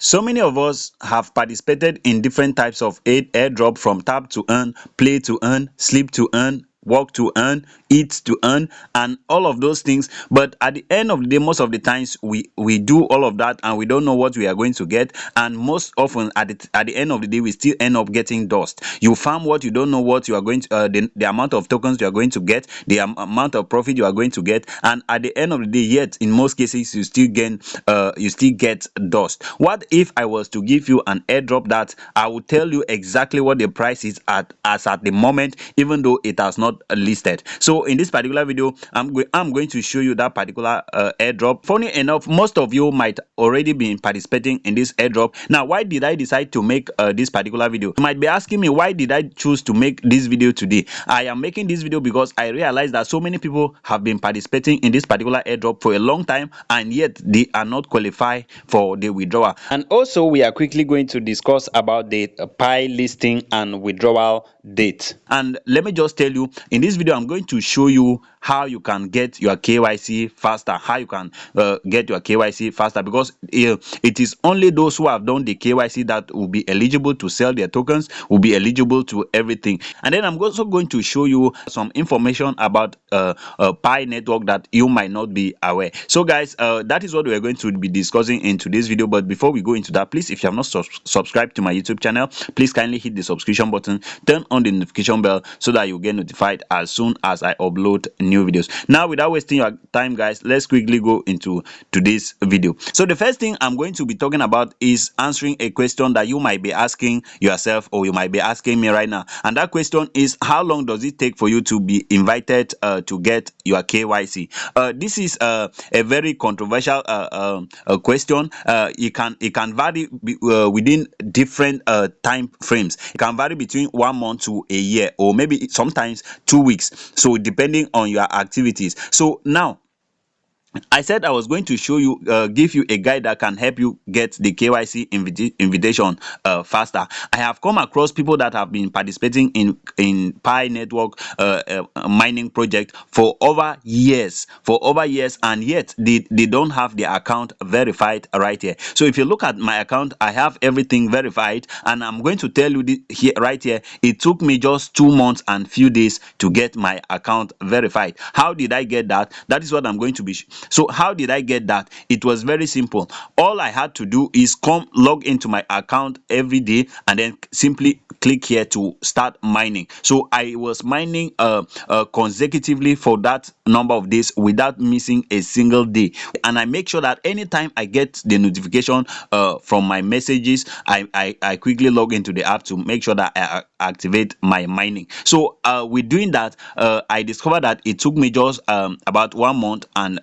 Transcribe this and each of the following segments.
So many of us have participated in different types of airdrop, from tap to earn, play to earn, sleep to earn, work to earn, eat to earn, and all of those things. But at the end of the day, most of the times we do all of that and we don't know what we are going to get. And most often at the end of the day, we still end up getting dust. You farm what you don't know what you are going to the amount of tokens you are going to get, the amount of profit you are going to get, and at the end of the day, yet in most cases you still get dust. What if I was to give you an airdrop that I will tell you exactly what the price is at the moment, even though it has not listed? So in this particular video, I'm going to show you that particular airdrop. Funny enough, most of you might already been participating in this airdrop. Now, why did I decide to make this particular video? You might be asking me, why did I choose to make this video today? I am making this video because I realized that so many people have been participating in this particular airdrop for a long time, and yet they are not qualified for the withdrawal. And also, we are quickly going to discuss about the Pi listing and withdrawal date. And let me just tell you, in this video, I'm going to show you how you can get your KYC faster, how you can get your KYC faster, because it is only those who have done the KYC that will be eligible to sell their tokens, will be eligible to everything. And then I'm also going to show you some information about Pi network that you might not be aware. So guys, that is what we're going to be discussing in today's video. But before we go into that, please, if you have not subscribed to my YouTube channel, please kindly hit the subscription button, turn on the notification bell so that you get notified as soon as I upload new videos. Now, without wasting your time, guys, let's quickly go into today's video. So the first thing I'm going to be talking about is answering a question that you might be asking yourself, or you might be asking me right now. And that question is, how long does it take for you to be invited to get your KYC? This is a very controversial question. It can vary within different time frames. It can vary between 1 month to a year, or maybe sometimes 2 weeks. So depending on your activities. So now, I said I was going to show you, give you a guide that can help you get the KYC invitation faster. I have come across people that have been participating in Pi network mining project for over years, and yet they don't have their account verified right here. So if you look at my account, I have everything verified, and I'm going to tell you here right here, it took me just 2 months and few days to get my account verified. How did I get that? That is what I'm going to be. So how did I get that? It was very simple. All I had to do is come log into my account every day and then simply click here to start mining. So I was mining consecutively for that number of days without missing a single day. And I make sure that anytime I get the notification from my messages, I quickly log into the app to make sure that I activate my mining. So with doing that, I discovered that it took me just about 1 month and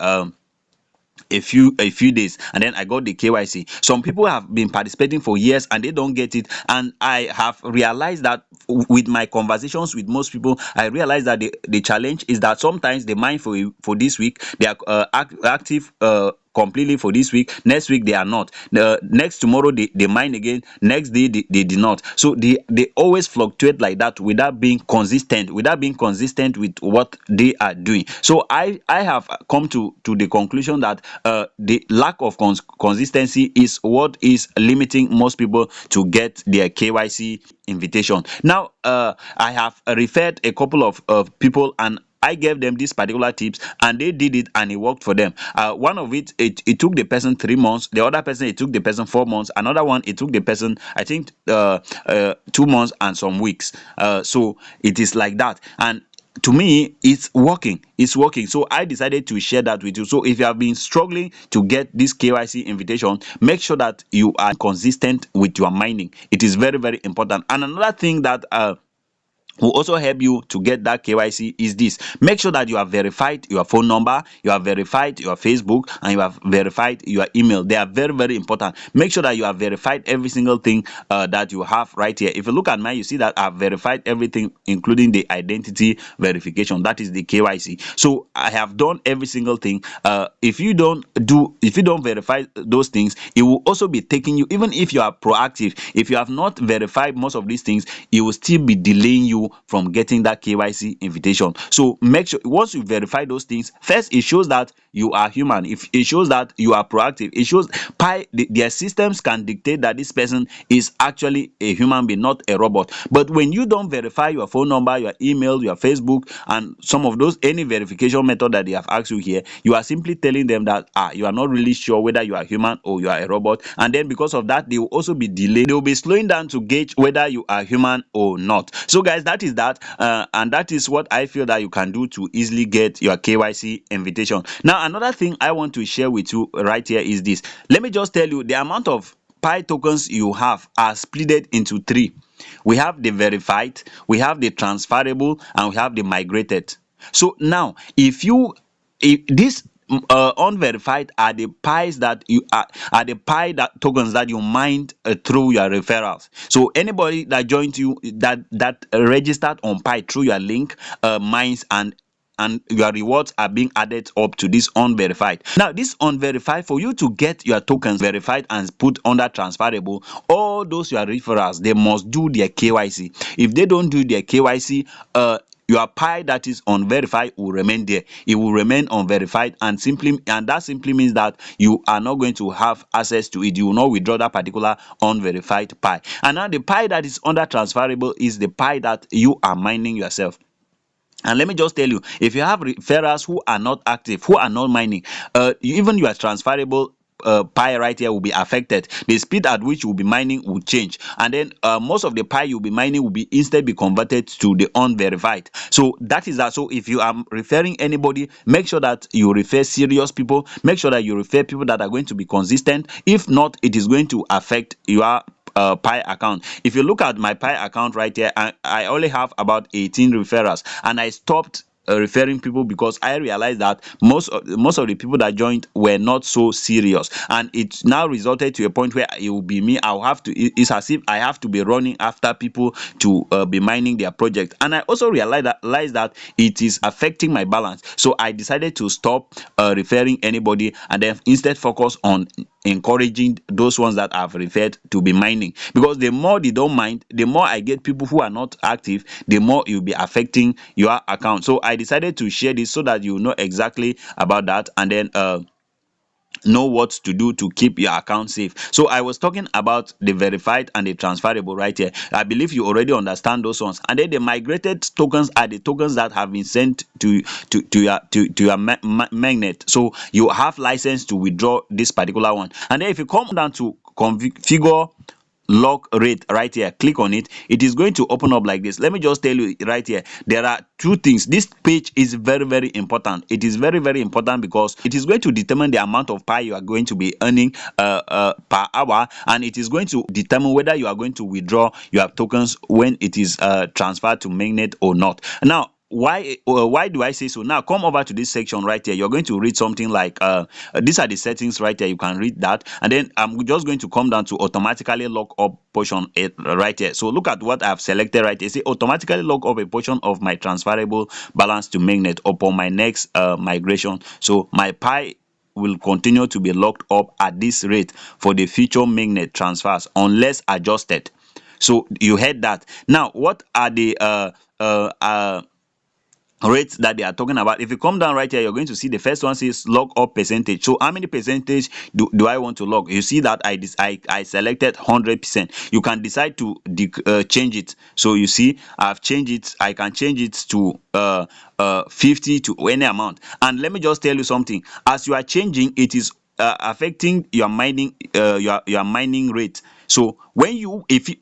a few days, and then I got the KYC. Some people have been participating for years and they don't get it, and I have realized that with my conversations with most people, I realized that the challenge is that sometimes they mine for this week, they are active completely for this week, next week they are not, the next tomorrow they mine again, next day they did not. So they always fluctuate like that without being consistent with what they are doing. So I have come to the conclusion that the lack of consistency is what is limiting most people to get their KYC invitation. Now I have referred a couple of people, and I gave them these particular tips and they did it and it worked for them. One of it took the person 3 months. The other person, it took the person 4 months. Another one, it took the person, I think, 2 months and some weeks. So it is like that. And to me, it's working. So I decided to share that with you. So if you have been struggling to get this KYC invitation, make sure that you are consistent with your mining. It is very, very important. And another thing that will also help you to get that KYC is this: make sure that you have verified your phone number, you have verified your Facebook, and you have verified your email. They are very, very important. Make sure that you have verified every single thing that you have right here. If you look at mine, you see that I've verified everything, including the identity verification. That is the KYC. So I have done every single thing. If you don't verify those things, it will also be taking you, even if you are proactive, if you have not verified most of these things, it will still be delaying you you from getting that KYC invitation. So make sure once you verify those things, first it shows that you are human. If it shows that you are proactive, it shows their systems can dictate that this person is actually a human being, not a robot. But when you don't verify your phone number, your email, your Facebook, and some of those any verification method that they have asked you here, you are simply telling them that you are not really sure whether you are human or you are a robot. And then because of that, they will also be delayed. They will be slowing down to gauge whether you are human or not. So guys, that is that, and that is what I feel that you can do to easily get your KYC invitation. Now another thing I want to share with you right here is this. Let me just tell you the amount of Pi tokens you have are split into three. We have the verified, we have the transferable, and we have the migrated. So now if this unverified are the pies that you are the pie that tokens that you mined through your referrals. So anybody that joined you that registered on Pi through your link mines, and your rewards are being added up to this unverified. Now this unverified, for you to get your tokens verified and put under transferable, all those your referrals, they must do their KYC. If they don't do their KYC, your Pi that is unverified will remain there. It will remain unverified, and that simply means that you are not going to have access to it. You will not withdraw that particular unverified Pi. And now the Pi that is under transferable is the Pi that you are mining yourself. And let me just tell you, if you have referrals who are not active, who are not mining, even your transferable Pi right here will be affected. The speed at which you'll be mining will change, and then most of the Pi you'll be mining will be instead be converted to the unverified. So that is that. So if you are referring anybody, make sure that you refer serious people. Make sure that you refer people that are going to be consistent. If not, it is going to affect your Pi account. If you look at my Pi account right here, I only have about 18 referrals, and I stopped referring people because I realized that most of the people that joined were not so serious, and it now resulted to a point where it will be me. I'll have to. It's as if I have to be running after people to be mining their project, and I also realized that it is affecting my balance. So I decided to stop referring anybody, and then instead focus on encouraging those ones that I've referred to be mining, because the more they don't mind, the more I get people who are not active, the more you'll be affecting your account. So I decided to share this so that you know exactly about that, and then know what to do to keep your account safe. So I was talking about the verified and the transferable right here. I believe you already understand those ones. And then the migrated tokens are the tokens that have been sent to your magnet. So you have license to withdraw this particular one. And then if you come down to configure lock rate right here, click on it, it is going to open up like this. Let me just tell you right here, there are two things. This page is very important. It is very important because it is going to determine the amount of Pi you are going to be earning per hour, and it is going to determine whether you are going to withdraw your tokens when it is transferred to mainnet or not. Now why do I say so? Now come over to this section right here. You're going to read something like these are the settings right here. You can read that, and then I'm just going to come down to automatically lock up portion right here. So look at what I've selected right here. Say automatically lock up a portion of my transferable balance to mainnet upon my next migration. So my Pi will continue to be locked up at this rate for the future mainnet transfers unless adjusted. So you heard that. Now what are the rates that they are talking about? If you come down right here, you're going to see the first one says lock up percentage. So how many percentage do I want to lock? You see that I selected 100%. You can decide to change it. So you see I've changed it. I can change it to 50 to any amount. And let me just tell you something. As you are changing, it is affecting your mining your mining rate. So when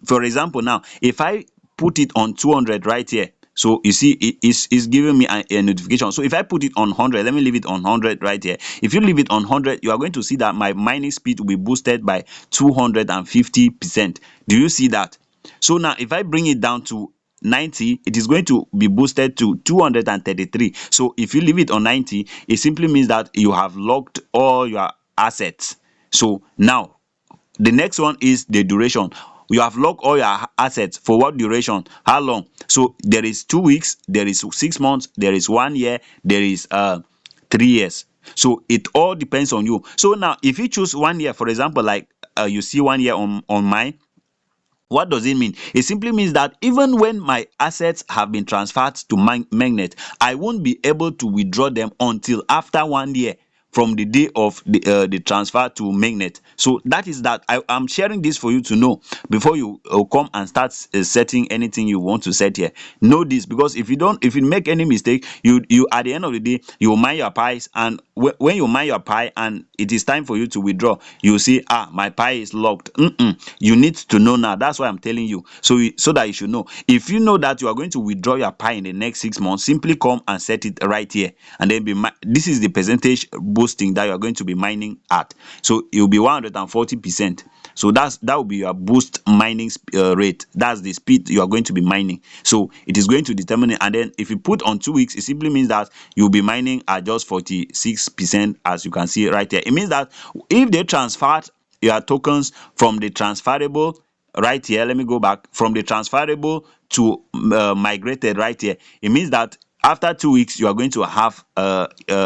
for example, now if I put it on 200 right here, so you see it's giving me a notification. So if I put it on 100, let me leave it on 100 right here. If you leave it on 100, you are going to see that my mining speed will be boosted by 250%. Do you see that? So now if I bring it down to 90, it is going to be boosted to 233. So if you leave it on 90, it simply means that you have locked all your assets. So now the next one is the duration. You have locked all your assets for what duration? How long? So there is 2 weeks, there is 6 months, there is 1 year, there is 3 years. So it all depends on you. So now if you choose 1 year, for example, like you see 1 year on mine, What does it mean? It simply means that even when my assets have been transferred to Magnet, I won't be able to withdraw them until after 1 year from the day of the transfer to Magnet. So that is that. I'm sharing this for you to know before you come and start setting anything you want to set here. Know this, because if you make any mistake, you at the end of the day, you will mind your pies, and when you mind your pie and it is time for you to withdraw, you see, my pie is locked. You need to know now. That's why I'm telling you, so that you should know. If you know that you are going to withdraw your pie in the next 6 months, simply come and set it right here, and then this is the percentage boosting that you are going to be mining at. So it will be 140%. So that will be your boost mining rate. That's the speed you are going to be mining. So it is going to determine it. And then if you put on 2 weeks, it simply means that you'll be mining at just 46%, as you can see right there. It means that if they transferred your tokens from the transferable right here, let me go back, from the transferable to migrated right here, it means that after 2 weeks you are going to have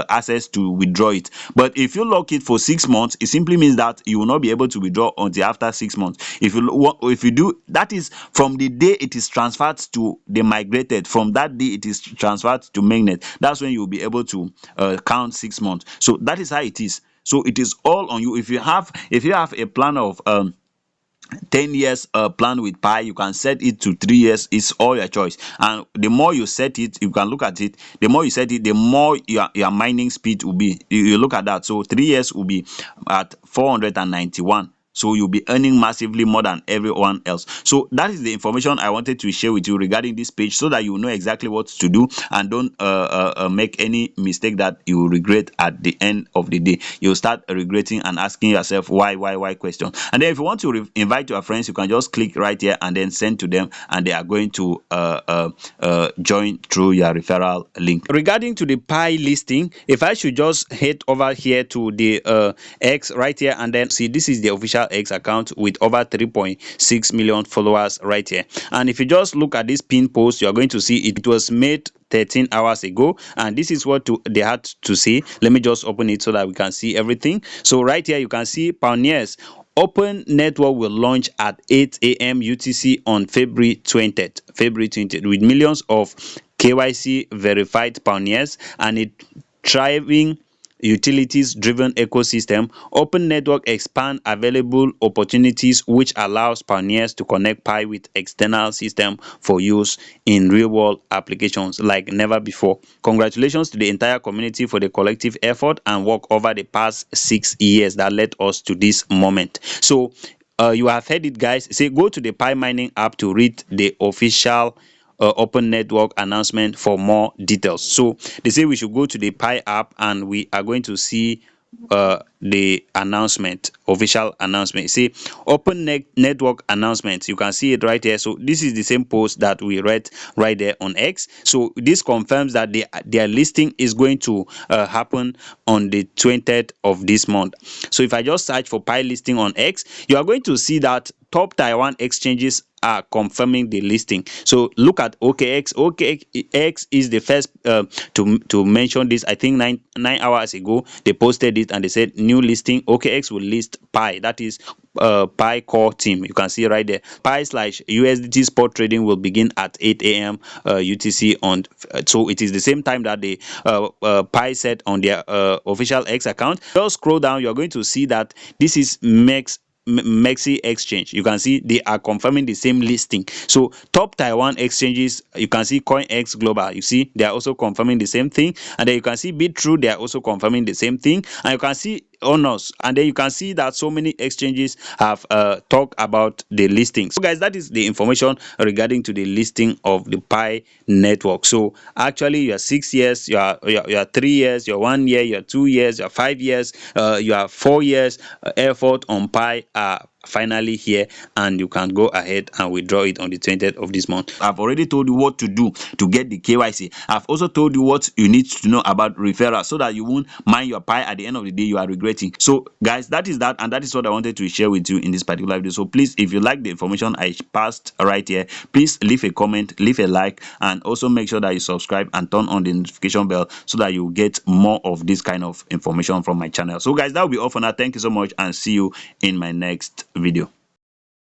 access to withdraw it. But if you lock it for 6 months, it simply means that you will not be able to withdraw until after 6 months. If you do, that is from the day it is transferred to the migrated, from that day it is transferred to Magnet, that's when you will be able to count 6 months. So that is how it is. So it is all on you. If you have a plan of 10 years plan with Pi, you can set it to 3 years. It's all your choice, and the more you set it, you can look at it, the more you set it, the more your mining speed will be. You look at that. So 3 years will be at 491. So you'll be earning massively more than everyone else. So that is the information I wanted to share with you regarding this page, so that you know exactly what to do, and don't make any mistake that you will regret at the end of the day. You'll start regretting and asking yourself why question. And then if you want to invite your friends, you can just click right here and then send to them, and they are going to join through your referral link. Regarding to the Pi listing, if I should just head over here to the X right here, and then see, this is the official X account with over 3.6 million followers right here. And if you just look at this pin post, you are going to see it was made 13 hours ago, and this is what they had to say. Let me just open it so that we can see everything. So right here you can see pioneers. Open network will launch at 8 a.m. UTC on February 20th, with millions of KYC verified pioneers and a thriving utilities-driven ecosystem. Open network expand available opportunities, which allows pioneers to connect Pi with external system for use in real-world applications like never before. Congratulations to the entire community for the collective effort and work over the past 6 years that led us to this moment. So you have heard it, guys. Say go to the Pi mining app to read the official open network announcement for more details. So they say we should go to the Pi app, and we are going to see the announcement, official announcement. See, open network announcement, you can see it right here. So this is the same post that we read right there on X. So this confirms that their listing is going to happen on the 20th of this month. So if I just search for Pi listing on X, you are going to see that top Taiwan exchanges are confirming the listing. So look at OKX. OKX is the first to mention this. I think nine hours ago they posted it, and they said new listing. OKX will list Pi, that is Pi core team. You can see right there, Pi/USDT spot trading will begin at 8 a.m. UTC on. So it is the same time that the Pi set on their official X account. Just scroll down, you are going to see that this is Mexi exchange. You can see they are confirming the same listing. So top Taiwan exchanges, you can see CoinX Global, you see they are also confirming the same thing. And then you can see BitTrue, they are also confirming the same thing. And you can see Honors, and then you can see that so many exchanges have talked about the listings. So guys, that is the information regarding to the listing of the Pi network. So actually, you are 6 years, you are 3 years, you're 1 year, you're 2 years, you're 5 years, you are 4 years effort on Pi are finally here, and you can go ahead and withdraw it on the 20th of this month. I've already told you what to do to get the KYC. I've also told you what you need to know about referral, so that you won't mind your Pi at the end of the day you are regretting. So guys, that is that, and that is what I wanted to share with you in this particular video. So please, if you like the information I passed right here, please leave a comment, leave a like, and also make sure that you subscribe and turn on the notification bell, so that you get more of this kind of information from my channel. So guys, that will be all for now. Thank you so much, and see you in my next video.